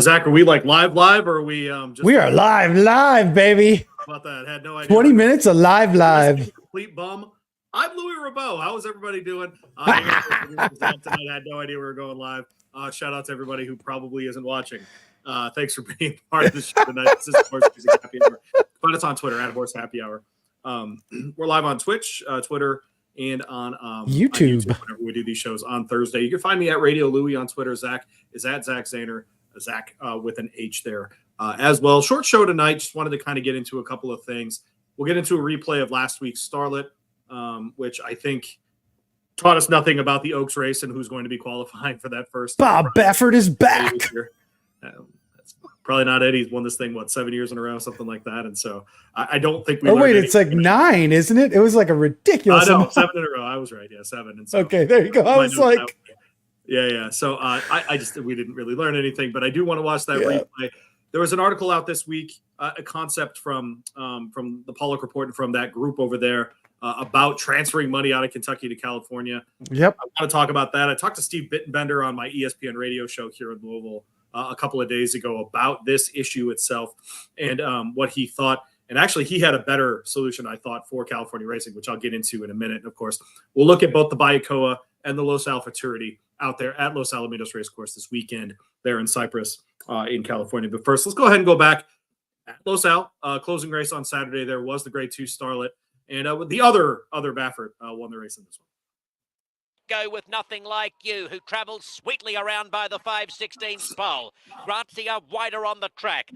Zach, are we like live, or are we just? We are live, baby. How about that? Had no idea. 20 minutes of live. Complete bum. I'm Louie Rabeau. How is everybody doing? Tonight, I had no idea we were going live. Shout out to everybody who probably isn't watching. Thanks for being part of the show tonight. This is Horse Music Happy Hour. Find us on Twitter at Horse Happy Hour. We're live on Twitch, Twitter, and on YouTube. Whenever we do these shows on Thursday. You can find me at Radio Louie on Twitter. Zach is at Zach Zahner. Zach with an H there as well. Short show tonight. Just wanted to kind of get into a couple of things. We'll get into a replay of last week's Starlet, which I think taught us nothing about the Oaks race and who's going to be qualifying for that first. Bob Baffert is back. That's probably not it. He's won this thing, 7 years in a row, something like that. And so I don't think we. Oh wait, it's like 9, isn't it? It was like a ridiculous. I know, 7 in a row. I was right. Yeah, 7. And so, okay, there you go. I was like. Yeah. So we didn't really learn anything, but I do want to watch that replay. There was an article out this week, a concept from the Pollock Report and from that group over there about transferring money out of Kentucky to California. Yep. I want to talk about that. I talked to Steve Bittenbender on my ESPN radio show here in Louisville a couple of days ago about this issue itself and what he thought. And actually, he had a better solution, I thought, for California racing, which I'll get into in a minute. And of course, we'll look at both the Bayakoa and the Los Al Futurity out there at Los Alamitos Racecourse this weekend there in Cypress in California. But first, let's go ahead and go back. At Los Al, closing race on Saturday, there was the Grade 2 Starlet. And the other Baffert won the race in this one. Go with Nothing Like You, who travels sweetly around by the 5/16 pole. Grazia wider on the track.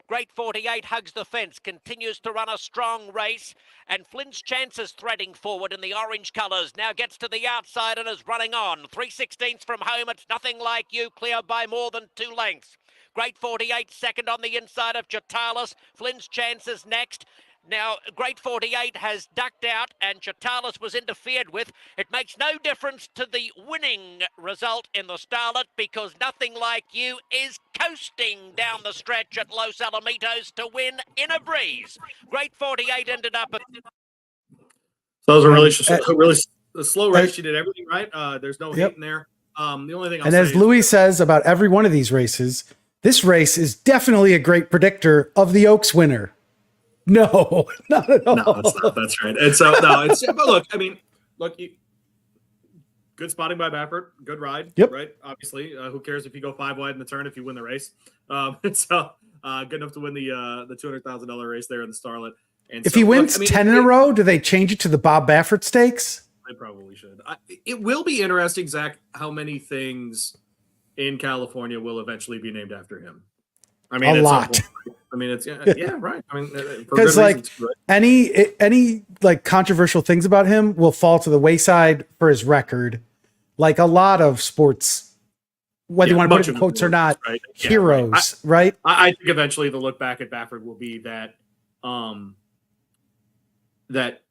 Great 48 hugs the fence, continues to run a strong race, and Flynn's Chances threading forward in the orange colours, now gets to the outside and is running on. 3/16 from home, it's Nothing Like You, clear by more than 2 lengths. Great 48 second on the inside of Chatalis, Flynn's Chances next. Now, Great 48 has ducked out and Chatalis was interfered with. It makes no difference to the winning result in the Starlet because Nothing Like You is coasting down the stretch at Los Alamitos to win in a breeze. Great 48 ended up at... So it was a really slow race. She did everything right. There's no hit in there. The only thing I'll and say as Louie says about every one of these races, this race is definitely a great predictor of the Oaks winner. No, not at all. No, it's not. That's right. And so, no, it's, but look, I mean, good spotting by Baffert. Good ride. Yep. Right. Obviously, who cares if you go 5 wide in the turn if you win the race? So good enough to win the $200,000 race there in the Starlet. And if he wins 10 in a row, do they change it to the Bob Baffert Stakes? They probably should. It will be interesting, Zach, how many things in California will eventually be named after him. I mean, a lot. I mean, it's right. I mean, because like any like controversial things about him will fall to the wayside for his record. Like a lot of sports, whether you want to put it in quotes or not, right? Heroes, right? I think eventually the look back at Baffert will be that that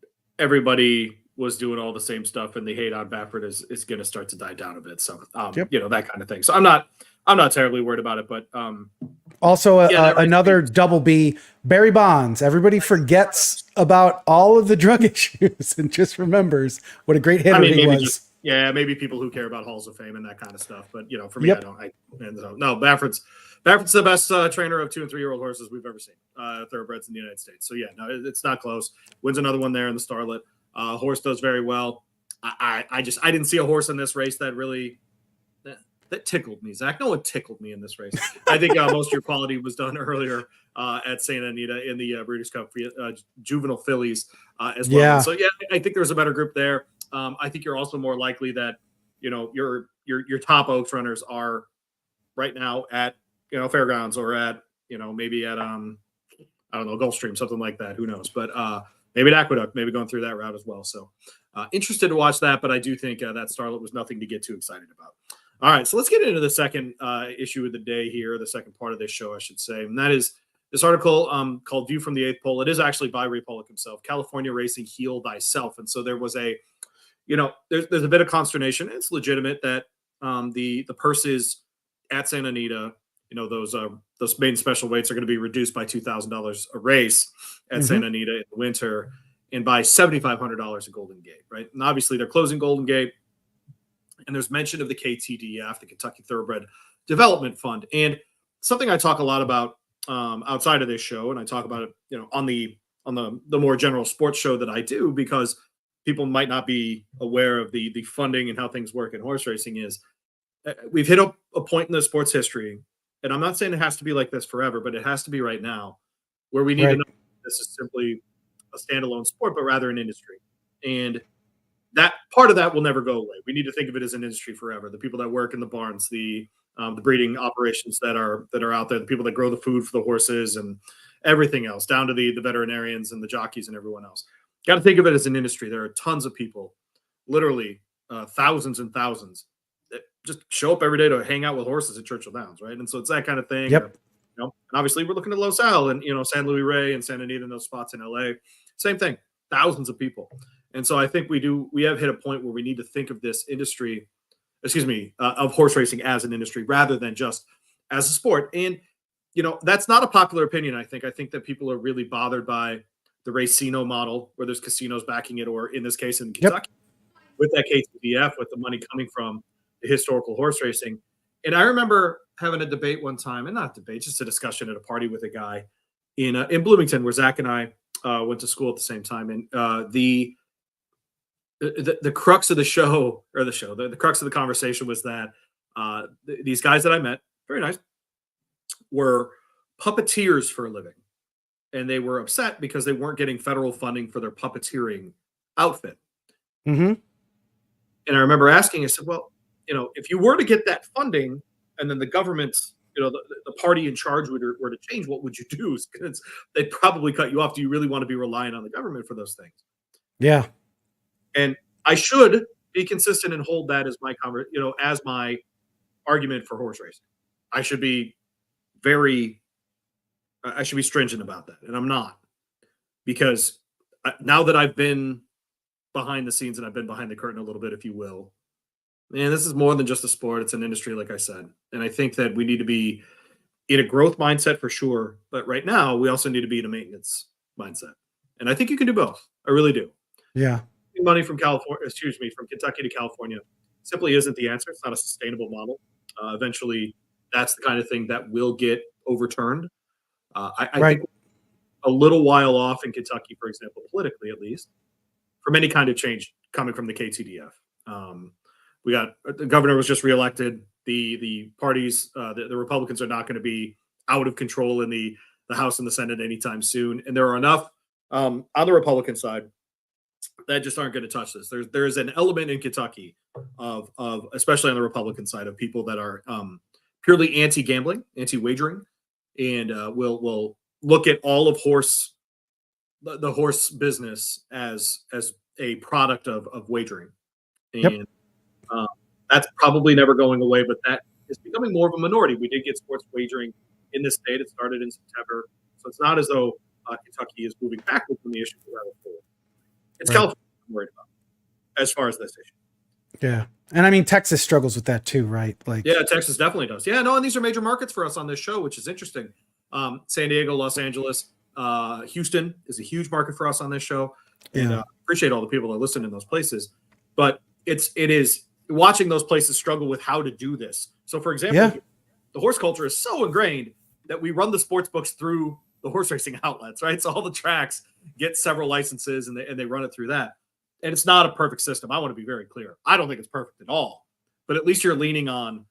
everybody was doing all the same stuff, and the hate on Baffert is going to start to die down a bit. So, that kind of thing. So I'm not terribly worried about it, but also another double B, Barry Bonds. Everybody forgets about all of the drug issues and just remembers what a great hitter he was. Maybe people who care about Halls of Fame and that kind of stuff. But for me, no, Baffert's the best trainer of 2- and 3-year-old horses we've ever seen, thoroughbreds in the United States. So it's not close. Wins another one there in the Starlet. Horse does very well. I didn't see a horse in this race that really. That tickled me, Zach. No one tickled me in this race. I think most of your quality was done earlier at Santa Anita in the Breeders' Cup juvenile fillies as well. Yeah. So I think there's a better group there. I think you're also more likely that your top Oaks runners are right now at Fairgrounds or at maybe at I don't know, Gulfstream, something like that. Who knows? But maybe at Aqueduct, maybe going through that route as well. So interested to watch that, but I do think that Starlet was nothing to get too excited about. All right, so let's get into the second issue of the day here, the second part of this show, I should say. And that is this article called View from the Eighth Pole. It is actually by Ray Pollock himself, California Racing Heal Thyself. And so there was there's a bit of consternation. It's legitimate that the purses at Santa Anita, those main special weights are going to be reduced by $2,000 a race at Santa Anita in the winter and by $7,500 at Golden Gate, right? And obviously they're closing Golden Gate. And there's mention of the KTDF, the Kentucky Thoroughbred Development Fund. And something I talk a lot about outside of this show, and I talk about it, on the more general sports show that I do, because people might not be aware of the funding and how things work in horse racing. Is we've hit a point in the sports history, and I'm not saying it has to be like this forever, but it has to be right now, where we need to know this is simply a standalone sport, but rather an industry. And that part of that will never go away. We need to think of it as an industry forever. The people that work in the barns, the breeding operations that are out there, the people that grow the food for the horses and everything else, down to the veterinarians and the jockeys and everyone else. Got to think of it as an industry. There are tons of people, literally thousands and thousands, that just show up every day to hang out with horses at Churchill Downs, right? And so it's that kind of thing. Yep. And obviously we're looking at Los Al and San Luis Rey and Santa Anita and those spots in LA. Same thing, thousands of people. And so I think we have hit a point where we need to think of this industry, of horse racing as an industry rather than just as a sport. And that's not a popular opinion. I think that people are really bothered by the racino model, where there's casinos backing it, or in this case in Kentucky, with that KTVF, with the money coming from the historical horse racing. And I remember having a debate one time, and not debate, just a discussion at a party with a guy in Bloomington, where Zach and I went to school at the same time. And the crux of the show, or the crux of the conversation was that these guys that I met, very nice, were puppeteers for a living. And they were upset because they weren't getting federal funding for their puppeteering outfit. Mm-hmm. And I remember asking, I said, well, if you were to get that funding and then the government's, the party in charge were to change, what would you do? Because they'd probably cut you off. Do you really want to be relying on the government for those things? Yeah. And I should be consistent and hold that as my as my argument for horse racing. I should be stringent about that, and I'm not, because now that I've been behind the scenes and I've been behind the curtain a little bit, if you will, man, this is more than just a sport. It's an industry, like I said, and I think that we need to be in a growth mindset for sure, but right now we also need to be in a maintenance mindset, and I think you can do both. I really do. Yeah. Money from from Kentucky to California simply isn't the answer. It's not a sustainable model. Eventually, that's the kind of thing that will get overturned. I think a little while off in Kentucky, for example, politically at least, from any kind of change coming from the KTDF. The governor was just reelected. The parties, the Republicans, are not going to be out of control in the House and the Senate anytime soon. And there are enough on the Republican side that just aren't going to touch this. There's an element in Kentucky of especially on the Republican side, of people that are purely anti-gambling, anti-wagering, and will look at all of the horse business as a product of wagering. And that's probably never going away, but that is becoming more of a minority. We did get sports wagering in this state. It started in September. So it's not as though Kentucky is moving backwards from the issue, but rather forward. It's California I'm worried about as far as this issue. Yeah. And I mean, Texas struggles with that too, right? Yeah, Texas definitely does. Yeah, no, and these are major markets for us on this show, which is interesting. San Diego, Los Angeles, Houston is a huge market for us on this show. And appreciate all the people that listen in those places. But it is watching those places struggle with how to do this. So, for example, the horse culture is so ingrained that we run the sports books through the horse racing outlets, right? So all the tracks get several licenses and they run it through that. And it's not a perfect system. I want to be very clear. I don't think it's perfect at all. But at least you're leaning on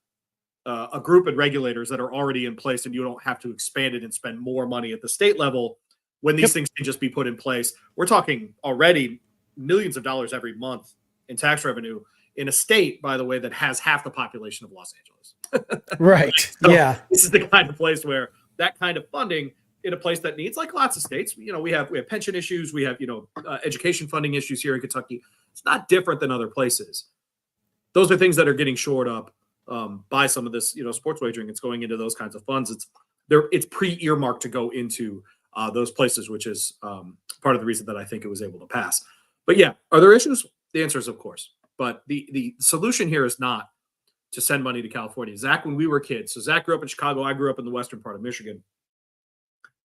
a group of regulators that are already in place, and you don't have to expand it and spend more money at the state level when these things can just be put in place. We're talking already millions of dollars every month in tax revenue in a state, by the way, that has half the population of Los Angeles. Right. So yeah. This is the kind of place where that kind of funding in a place that needs, like lots of states, we have pension issues, we have, education funding issues here in Kentucky. It's not different than other places. Those are things that are getting shored up by some of this, sports wagering. It's going into those kinds of funds. It's pre-earmarked to go into those places, which is part of the reason that I think it was able to pass. But yeah, are there issues? The answer is of course. But the solution here is not to send money to California. Zach, when we were kids, so Zach grew up in Chicago, I grew up in the western part of Michigan.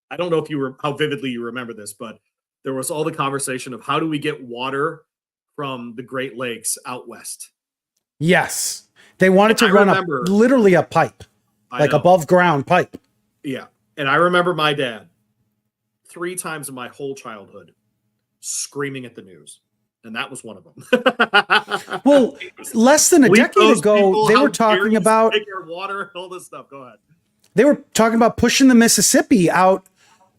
I don't know how vividly you remember this, but there was all the conversation of how do we get water from the Great Lakes out west. Yes. They wanted to run literally a pipe. like above ground pipe. Yeah. And I remember my dad 3 times in my whole childhood screaming at the news. And that was one of them. Well, less than a decade ago, they were talking about water, all this stuff. Go ahead. They were talking about pushing the Mississippi out,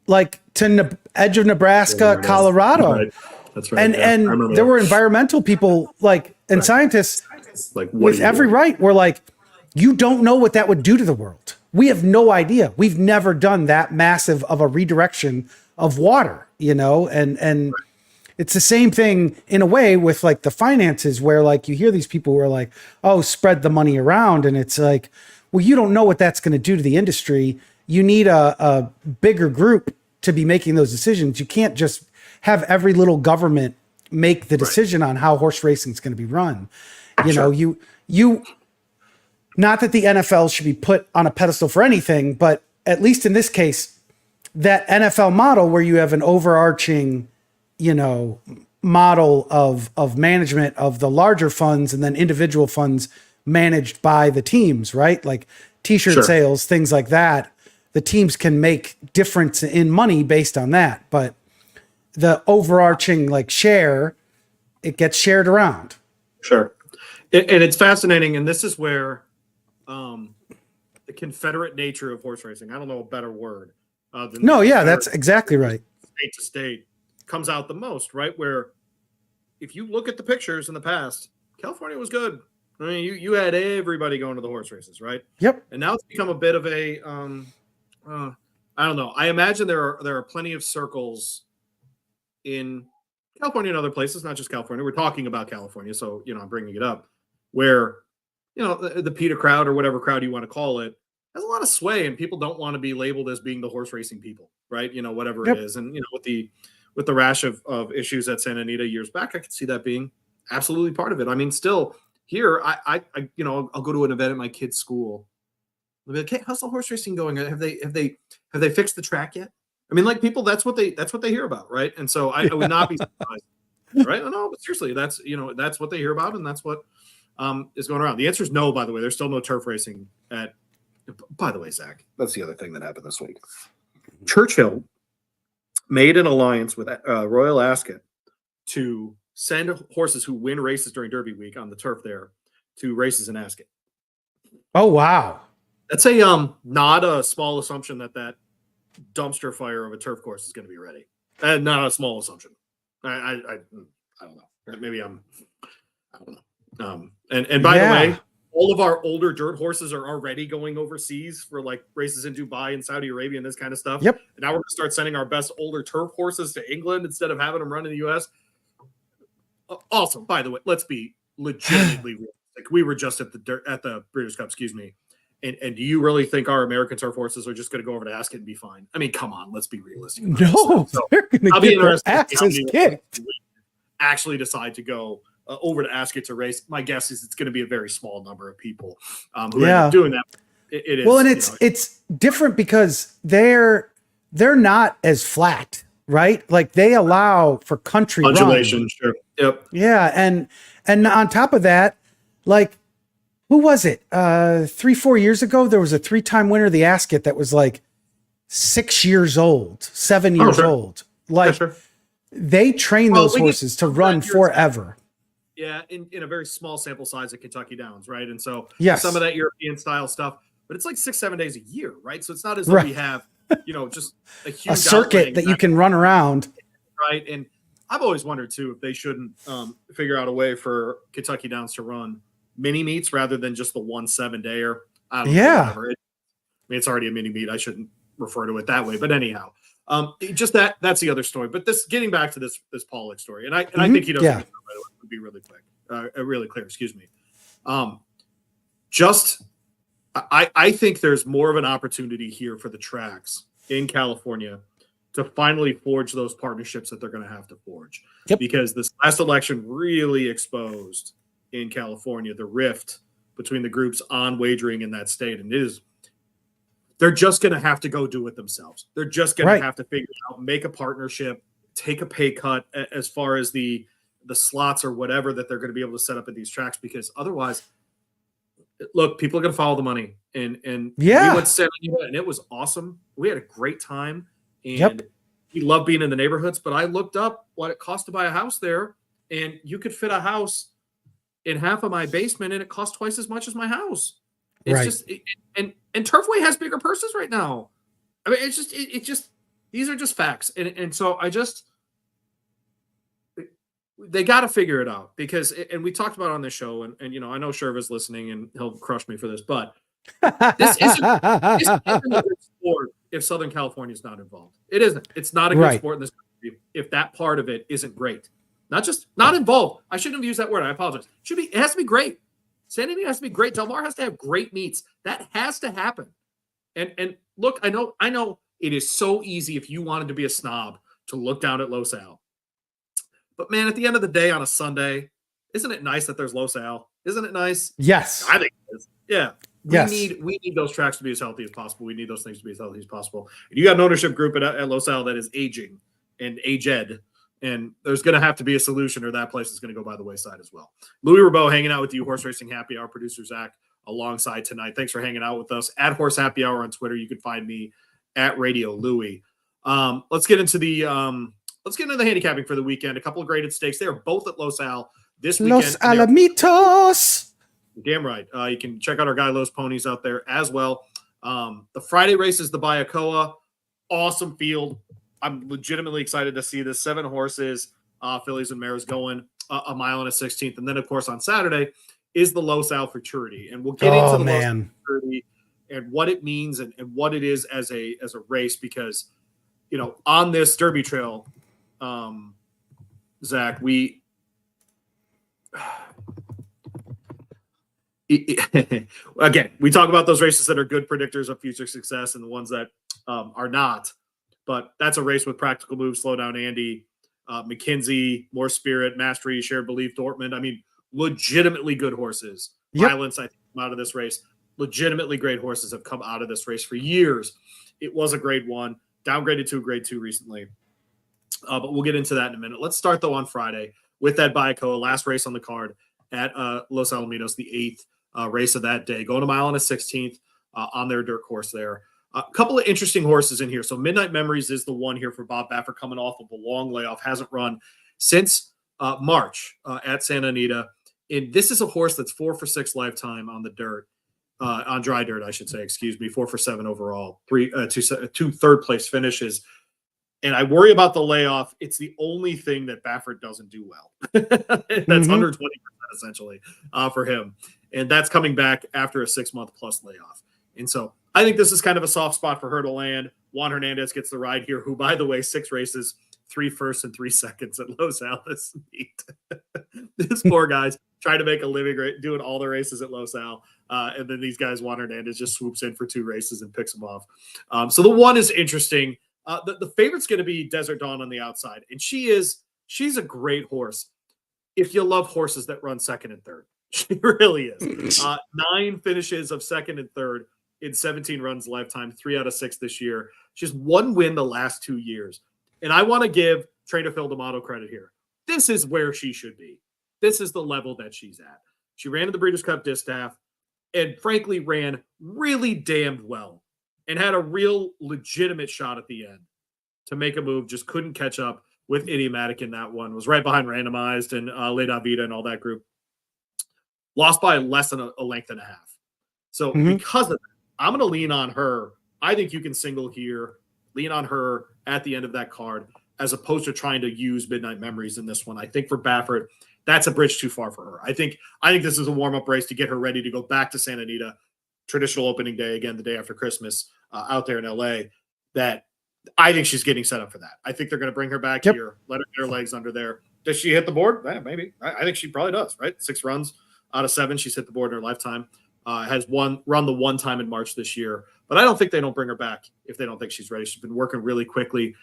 like to edge of Nebraska, Colorado. Right. That's right. And there were environmental people and scientists with every right were like, you don't know what that would do to the world. We have no idea. We've never done that massive of a redirection of water, and it's the same thing in a way with like the finances where like you hear these people who are like, oh, spread the money around. And it's like, well, you don't know what that's going to do to the industry. You need a bigger group to be making those decisions. You can't just have every little government make the decision on how horse racing is going to be run. You not that the NFL should be put on a pedestal for anything, but at least in this case, that NFL model where you have an overarching, model of management of the larger funds and then individual funds managed by the teams, right? Like t-shirt sales, things like that. The teams can make difference in money based on that, but the overarching share, it gets shared around. Sure. And it's fascinating. And this is where the Confederate nature of horse racing, I don't know a better word. That's exactly right. State to state comes out the most, right? Where if you look at the pictures in the past, California was good. I mean, you had everybody going to the horse races, right? Yep. And now it's become a bit of a, I don't know. I imagine there are plenty of circles in California and other places, not just California. We're talking about California, so I'm bringing it up, where the PETA crowd or whatever crowd you want to call it has a lot of sway, and people don't want to be labeled as being the horse racing people, right? Whatever it is, and with the rash of issues at Santa Anita years back, I could see that being absolutely part of it. I mean, still here, I I'll go to an event at my kid's school. I'll be like, hey, how's the horse racing going? Have they fixed the track yet? I mean, like people, that's what they hear about, right? And so I would not be surprised, right? No, but seriously, that's that's what they hear about, and that's what is going around. The answer is no. By the way, there's still no turf racing at. By the way, Zach, that's the other thing that happened this week. Churchill made an alliance with Royal Ascot to send horses who win races during Derby week on the turf there to races in Ascot. Oh wow, that's a not a small assumption that dumpster fire of a turf course is going to be ready, and not a small assumption. I don't know. Maybe I don't know. And by the way, all of our older dirt horses are already going overseas for like races in Dubai and Saudi Arabia and this kind of stuff. Yep. And now we're going to start sending our best older turf horses to England instead of having them run in the U.S. Also, by the way, let's be legitimately realistic. We were just at the Breeders' Cup, excuse me. And do you really think our American turf horses are just going to go over to Ascot and be fine? I mean, come on, let's be realistic. No, they're going to get their asses kicked. Actually decide to go over to Ascot to race. My guess is it's going to be a very small number of people who end up doing that. It is. Well, and it's different because they're not as flat, right? Like they allow for country undulation. Run. Sure. Yep. Yeah, and on top of that, like who was it? 3-4 years ago, there was a 3-time winner of the Ascot that was like 6 years old, 7 years old. Like they train those horses to run forever. Yeah, in a very small sample size at Kentucky Downs, right? And so some of that European style stuff, but it's like 6-7 days a year, right? So it's not as though we have, just a huge a circuit that you can run around. Right. And I've always wondered too, if they shouldn't figure out a way for Kentucky Downs to run mini meets rather than just the 1 7-dayer. I don't know, whatever. I mean, it's already a mini meet. I shouldn't refer to it that way, but anyhow, just that's the other story. But getting back to this Pollock story, and I think he does it right away. Would be really quick, really clear. Excuse me. I think there's more of an opportunity here for the tracks in California to finally forge those partnerships that they're going to have to forge, because this last election really exposed in California the rift between the groups on wagering in that state, and they're just going to have to go do it themselves. They're just going to have to figure it out, make a partnership, take a pay cut as far as the slots or whatever that they're going to be able to set up at these tracks, because otherwise look, people are going to follow the money. And yeah, we went to Santa Anita, and it was awesome. We had a great time. And yep. we love being in the neighborhoods. But I looked up what it cost to buy a house there, and you could fit a house in half of my basement, and it cost twice as much as my house. It's just and Turfway has bigger purses right now. I mean, it's just these are just facts. And so they got to figure it out, because, and we talked about it on this show, and I know Sherva's listening and he'll crush me for this, but this isn't a good sport if Southern California is not involved. It isn't. It's not a good sport in this country if that part of it isn't great. Not involved. I shouldn't have used that word. I apologize. It has to be great. San Diego has to be great. Del Mar has to have great meets. That has to happen. And look, I know it is so easy, if you wanted to be a snob, to look down at Los Al. But man, at the end of the day on a Sunday, isn't it nice that there's Los Al? Isn't it nice? Yes. I think it is. Yeah. Yes. We need those tracks to be as healthy as possible. We need those things to be as healthy as possible. And you got an ownership group at Los Al that is aging and aged. And there's going to have to be a solution, or that place is going to go by the wayside as well. Louie Rabeau hanging out with you, Horse Racing Happy Hour, producer Zach alongside tonight. Thanks for hanging out with us at Horse Happy Hour on Twitter. You can find me at Radio Louie. Let's get into the handicapping for the weekend. A couple of graded stakes. They are both at Los Al this weekend. Los Alamitos. Damn right. You can check out our guy Los Ponies out there as well. The Friday race is the Bayakoa. Awesome field. I'm legitimately excited to see this. 7 horses, fillies and mares going a mile and a 16th. And then, of course, on Saturday is the Los Al Futurity. And we'll get into the Los Al Futurity and what it means and what it is as a race, because, on this Derby trail, Zach, again, we talk about those races that are good predictors of future success and the ones that are not. But that's a race with Practical Move, Slow Down Andy, McKinsey, More Spirit, Mastery, Shared Belief, Dortmund. I mean, legitimately good horses. Yep. Violence, I think, come out of this race. Legitimately great horses have come out of this race for years. It was a grade 1, downgraded to a grade 2 recently. But we'll get into that in a minute. Let's start, though, on Friday with that Bayakoa, last race on the card at Los Alamitos, the 8th race of that day. Going a mile and a 16th on their dirt course there. A couple of interesting horses in here. So Midnight Memories is the one here for Bob Baffert, coming off of a long layoff. Hasn't run since March at Santa Anita. And this is a horse that's 4 for 6 lifetime on the dirt, on dry dirt, I should say, 4 for 7 overall, two third place finishes. And I worry about the layoff. It's the only thing that Baffert doesn't do well. That's under 20% essentially for him. And that's coming back after a 6-month plus layoff. And so I think this is kind of a soft spot for her to land. Juan Hernandez gets the ride here, who, by the way, 6 races, 3 firsts and 3 seconds at Los Al this meet. This poor guy's trying to make a living doing all the races at Los Al. And then these guys, Juan Hernandez just swoops in for 2 races and picks them off. So the one is interesting. The favorite's going to be Desert Dawn on the outside. And she's a great horse if you love horses that run second and third. She really is. 9 finishes of second and third in 17 runs lifetime, 3 out of 6 this year. She's 1 win the last 2 years. And I want to give trainer Phil D'Amato credit here. This is where she should be. This is the level that she's at. She ran in the Breeders' Cup Distaff and frankly ran really damned well and had a real legitimate shot at the end to make a move. Just couldn't catch up with Idiomatic in that one. Was right behind Randomized and Le Davida and all that group. Lost by less than a length and a half. So because of that, I'm going to lean on her. I think you can single here, lean on her at the end of that card, as opposed to trying to use Midnight Memories in this one. I think for Baffert, that's a bridge too far for her. I think this is a warm-up race to get her ready to go back to Santa Anita, traditional opening day, again, the day after Christmas, out there in LA, that I think she's getting set up for that. I think they're going to bring her back here, let her get her legs under there. Does she hit the board? Maybe. I think she probably does, right? 6 runs out of 7. She's hit the board in her lifetime. Has run the 1 time in March this year. But I don't think they don't bring her back if they don't think she's ready. She's been working really quickly.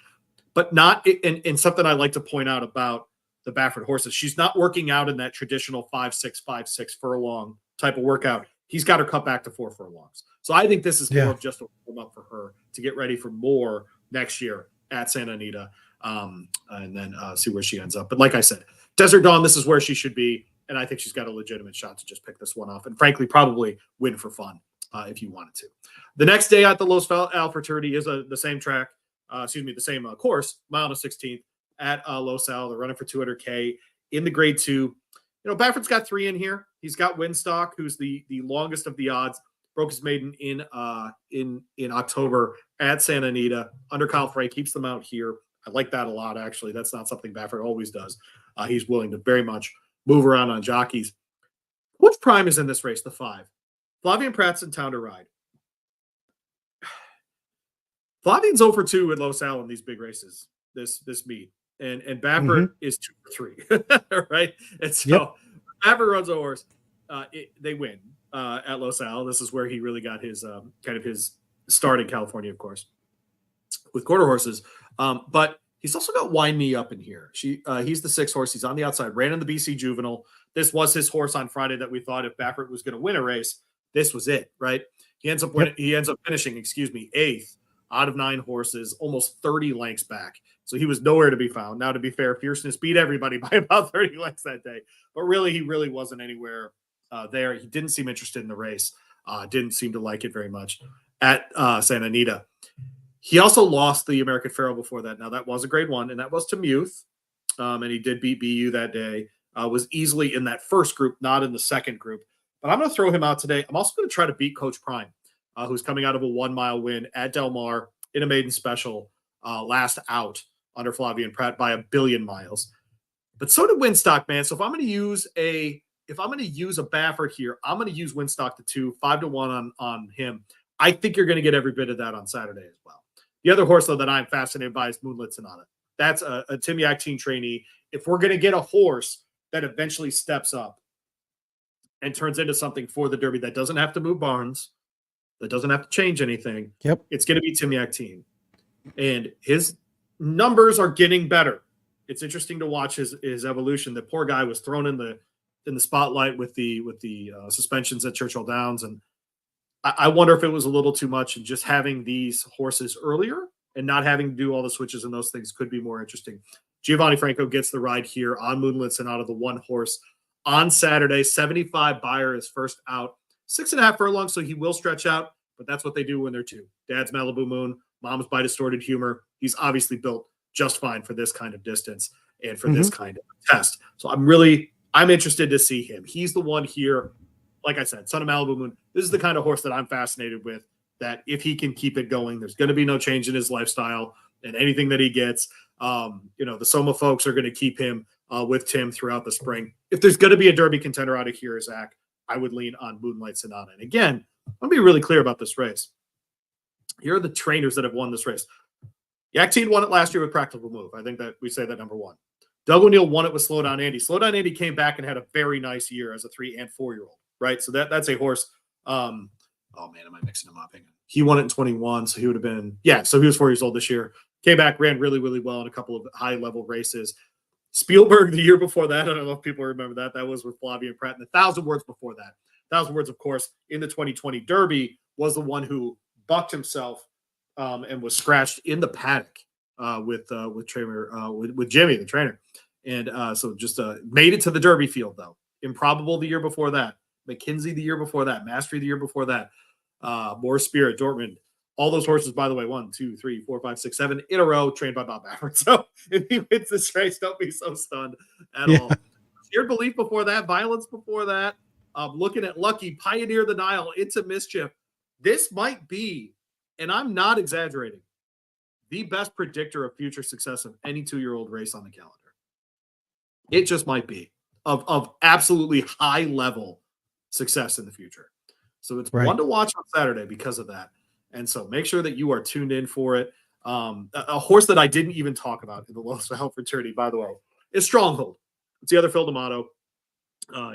But not in something I like to point out about the Baffert horses. She's not working out in that traditional 5-6 furlong type of workout. He's got her cut back to 4 furlongs. So I think this is more of just a warm-up for her to get ready for more next year at Santa Anita, and then see where she ends up. But like I said, Desert Dawn, this is where she should be. And I think she's got a legitimate shot to just pick this one off and frankly, probably win for fun if you wanted to. The next day at the Los Al Futurity is the same track, the same course, mile and 16th at Los Al. They're running for 200K in the grade 2. Baffert's got 3 in here. He's got Winstock, who's the longest of the odds. Broke his maiden in October at Santa Anita. Under Kyle Frey, keeps them out here. I like that a lot, actually. That's not something Baffert always does. He's willing to very much move around on jockeys. Which prime is in this race? The 5. Flavien Prat's in town to ride. Flavian's 0 for 2 at Los Al in these big races, this meet. And Baffert is 2 for 3, right? And so Baffert runs a horse. They win at Los Al. This is where he really got his kind of his start in California, of course, with quarter horses. But he's also got Wind Me Up in here. He's the 6th horse. He's on the outside. Ran in the BC Juvenile. This was his horse on Friday that we thought if Baffert was going to win a race, this was it, right? He ends up finishing, 8th out of 9 horses, almost 30 lengths back. So he was nowhere to be found. Now, to be fair, Fierceness beat everybody by about 30 lengths that day. But really, he really wasn't anywhere there. He didn't seem interested in the race. Didn't seem to like it very much at Santa Anita. He also lost the American Pharoah before that. Now, that was a grade 1, and that was to Muth. And he did beat BU that day. Was easily in that first group, not in the second group. But I'm going to throw him out today. I'm also going to try to beat Coach Prime, who's coming out of a 1-mile win at Del Mar in a maiden special last out under Flavien Prat by 1 billion miles. But so did Winstock, man. So if I'm going to use a Baffert here, I'm going to use Winstock to 2, 5-1 on him. I think you're going to get every bit of that on Saturday as well. The other horse, though, that I'm fascinated by is Moonlit Sonata. That's a Tim Yak trainee. If we're going to get a horse that eventually steps up and turns into something for the Derby that doesn't have to move barns, that doesn't have to change anything, it's going to be Tim Yak. And his numbers are getting better. It's interesting to watch his evolution. The poor guy was thrown in the spotlight with the suspensions at Churchill Downs, and I wonder if it was a little too much, and just having these horses earlier and not having to do all the switches and those things could be more interesting. Giovanni Franco gets the ride here on Moonlit Sonata, the 1 horse on Saturday. 75 buyer is first out, 6.5 furlongs, so he will stretch out, but that's what they do when they're 2. Dad's Malibu Moon, mom's by Distorted Humor. He's obviously built just fine for this kind of distance and for this kind of test. So I'm interested to see him. He's the one here. Like I said, Son of Malibu Moon. This is the kind of horse that I'm fascinated with, that if he can keep it going, there's going to be no change in his lifestyle and anything that he gets. The Soma folks are going to keep him with Tim throughout the spring. If there's going to be a Derby contender out of here, Zach, I would lean on Moonlight Sonata. And again, let me be really clear about this race. Here are the trainers that have won this race. Yak won it last year with Practical Move. I think that we say that number 1. Doug O'Neill won it with Slow Down Andy. Slow Down Andy came back and had a very nice year as a 3 and 4-year-old, right? So that's a horse. Oh man, am I mixing him up? Hang on. He won it in 21, so he would have been, so he was 4 years old this year. Came back, ran really, really well in a couple of high-level races. Spielberg the year before that, I don't know if people remember that. That was with Flavien Prat. And 1,000 Words before that. 1,000 Words, of course, in the 2020 Derby was the one who bucked himself and was scratched in the paddock with Jimmy, the trainer. And so just made it to the Derby field, though. Improbable the year before that. McKinsey the year before that. Mastery the year before that. More Spirit, Dortmund. All those horses, by the way, 1, 2, 3, 4, 5, 6, 7 in a row, trained by Bob Baffert. So if he wins this race, don't be so stunned at all. Feared Belief before that, Violence before that. Looking at Lucky, Pioneer the Nile, Into Mischief. This might be, and I'm not exaggerating, the best predictor of future success of any 2-year-old race on the calendar. It just might be of absolutely high level success in the future. So it's one to watch on Saturday because of that. And so make sure that you are tuned in for it. A horse that I didn't even talk about in the Los Alamitos Futurity, by the way, is Stronghold. It's the other Phil D'Amato.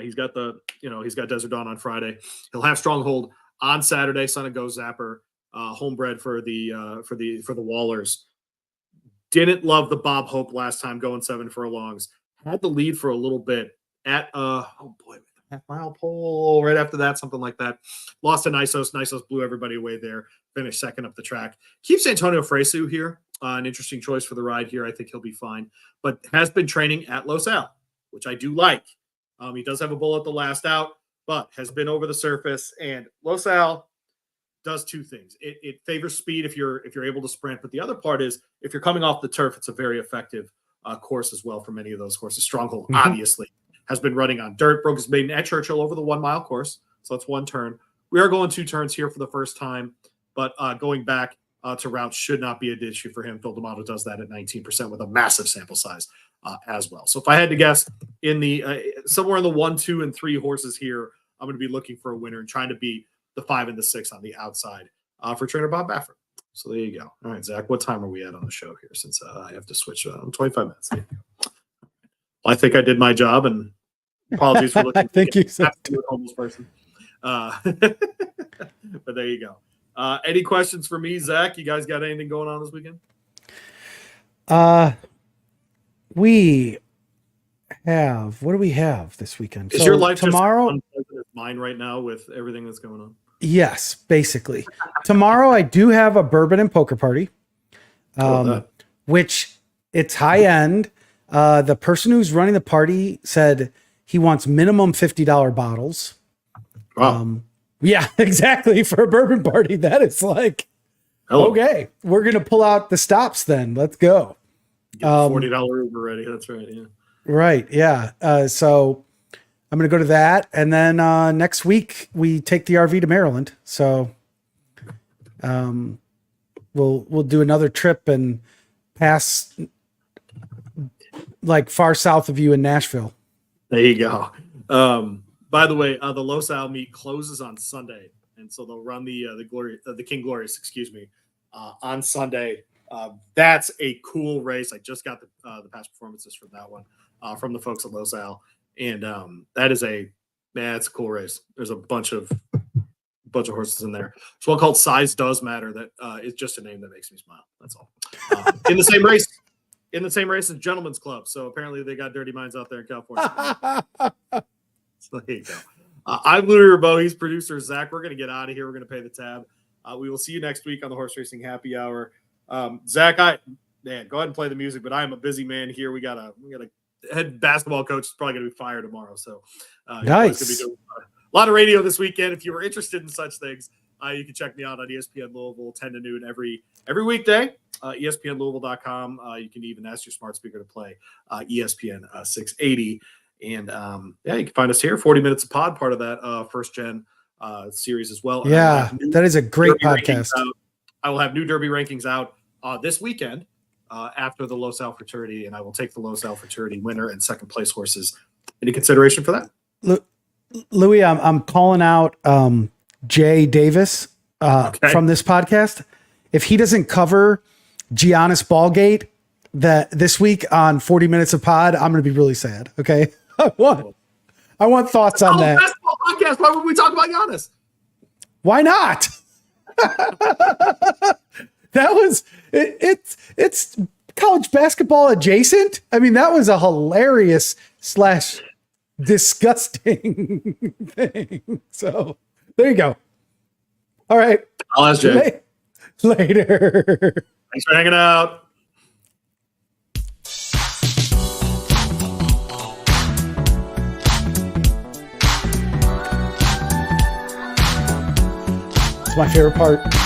He's got Desert Dawn on Friday. He'll have Stronghold on Saturday. Son of Go Zapper, homebred for the Wallers. Didn't love the Bob Hope last time going 7 furlongs. Had the lead for a little bit at half-mile pole right after that, something like that. Lost to Nisos. Nisos blew everybody away there. Finished second up the track. Keeps Antonio Fresu here. An interesting choice for the ride here. I think he'll be fine. But has been training at Los Al, which I do like. He does have a bull at the last out, but has been over the surface. And Los Al does two things. It favors speed if you're able to sprint, but the other part is if you're coming off the turf, it's a very effective course as well for many of those courses. Stronghold obviously has been running on dirt, broke his maiden at Churchill over the 1 mile course, so that's 1 turn. We are going 2 turns here for the first time, but going back to routes should not be an issue for him. Phil D'Amato does that at 19% with a massive sample size as well. So if I had to guess, in the somewhere in the 1, 2, and 3 horses here, I'm going to be looking for a winner and trying to beat the 5 and the 6 on the outside for trainer Bob Baffert. So there you go. All right, Zach, what time are we at on the show here? Since I have to switch 25 minutes. Well, I think I did my job, and apologies for looking. I think you said absolute homeless person. But there you go. Any questions for me, Zach? You guys got anything going on this weekend? We have. What do we have this weekend? Is your life tomorrow? Just unpleasant as mine right now with everything that's going on? Yes, basically. Tomorrow I do have a bourbon and poker party, which it's high end. The person who's running the party said he wants minimum $50 bottles. Wow. Yeah, exactly. For a bourbon party, that is like, okay, we're going to pull out the stops then. Let's go. $40 Uber ready. That's right. Yeah. Right. Yeah. So I'm going to go to that. And then next week we take the RV to Maryland. So we'll do another trip and pass like far south of you in Nashville. There you go. By the way, the Los Al meet closes on Sunday, and so they'll run the King Glorious, on Sunday. That's a cool race. I just got the past performances from that one from the folks at Los Al, and that is it's a cool race. There's a bunch of horses in there. There's one called Size Does Matter that is just a name that makes me smile. That's all. In the same race as Gentlemen's Club. So apparently they got dirty minds out there in California. So there you go. I'm Louie Rabeau. He's producer Zach. We're going to get out of here. We're going to pay the tab. We will see you next week on the Horse Racing Happy Hour. Zach, go ahead and play the music, but I am a busy man here. We got a head basketball coach is probably going to be fired tomorrow. So nice. Going to be doing a lot of radio this weekend. If you were interested in such things, you can check me out on ESPN Louisville 10 to noon every weekday. ESPNLouisville.com. You can even ask your smart speaker to play ESPN 680. And you can find us here, 40 Minutes of Pod, part of that first gen series as well. Yeah, that is a great podcast. I will have new Derby rankings out this weekend after the Los Al Futurity, and I will take the Los Al Futurity winner and second place horses into consideration for that. Louie, I'm calling out Jay Davis from this podcast. If he doesn't cover Giannis Ballgate this week on 40 Minutes of Pod, I'm going to be really sad. Okay. I want thoughts on that. Basketball podcast. Why would we talk about Giannis? Why not? That was it's college basketball adjacent. I mean, that was a hilarious / disgusting thing. So there you go. All right. I'll ask Jay later. Thanks for hanging out. It's my favorite part.